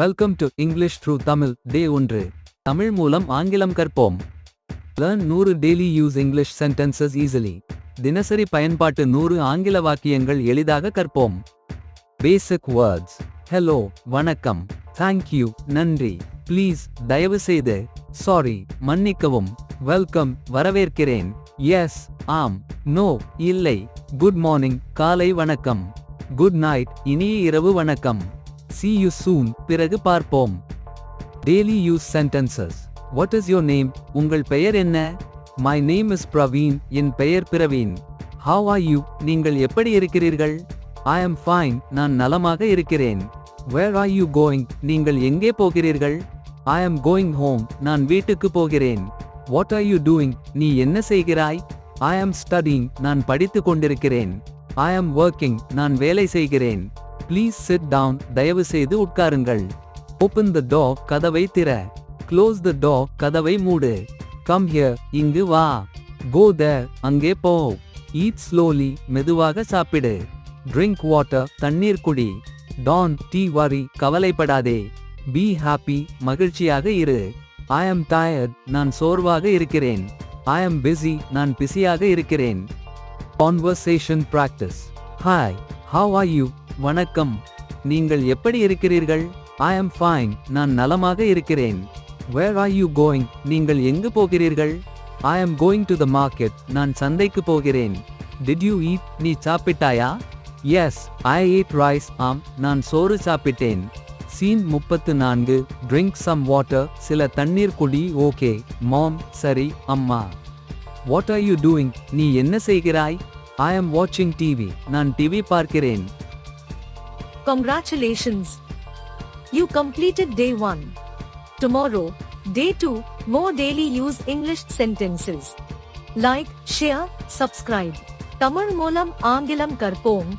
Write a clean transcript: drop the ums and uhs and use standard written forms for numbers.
Welcome to English through Tamil day 1. Tamil மூலம் ஆங்கிலம் கற்போம். Learn 100 daily use English sentences easily. தினசரி பயன்பாட்டு 100 ஆங்கில வாக்கியங்கள் எளிதாக கற்போம். Basic words. Hello, வணக்கம். Thank you, நன்றி. Please, தயவு செய்து. Sorry, மன்னிக்கவும். Welcome, வரவேற்கிறேன். Yes, ஆம். No, இல்லை. Good morning, காலை வணக்கம். Good night, இனிய இரவு வணக்கம். See you soon, பிறகு பார்ப்போம். Daily use sentences. What is your name? உங்கள் பெயர் என்ன? My name is Praveen, என் பெயர் பிரவீன். How are you? நீங்கள் எப்படி இருக்கிறீர்கள்? I am fine, நான் நலமாக இருக்கிறேன். Where are you going? நீங்கள் எங்கே போகிறீர்கள்? I am going home, நான் வீட்டுக்கு போகிறேன். What are you doing? நீ என்ன செய்கிறாய்? I am studying, நான் படித்துக் கொண்டிருக்கிறேன். I am working, நான் வேலை செய்கிறேன். Please sit down, தயவு செய்து உட்காருங்கள். Open the door, கதவை திற. Close the door, கதவை மூடு. Come here, இங்கு வா. Go there, அங்கே போ. Eat slowly, மெதுவாக சாப்பிடு. Drink water, தண்ணீர் குடி. Don't worry, கவலைப்படாதே. Be happy, மகிழ்ச்சியாக இரு. I am tired, நான் சோர்வாக இருக்கிறேன். I am busy, நான் பிஸியாக இருக்கிறேன். Conversation practice. Hi, how are you? வணக்கம். நீங்கள் எப்படி இருக்கிறீர்கள்? I am fine, நான் நலமாக இருக்கிறேன். Where are you going? நீங்கள் எங்கு போகிறீர்கள்? I am going to the market, நான் சந்தைக்கு போகிறேன். Did you eat? நீ சாப்பிட்டாயா? Yes, I ate rice. ஆம், நான் சோறு சாப்பிட்டேன். Scene 34. Drink some water, சில தண்ணீர் குடி. Okay, mom, சரி, அம்மா. What are you doing? நீ என்ன செய்கிறாய்? I am watching TV, நான் டிவி பார்க்கிறேன். Congratulations! You completed day 1. Tomorrow, day 2, more daily use English sentences. Like, share, subscribe. Tamil மூலம் ஆங்கிலம் கற்போம்.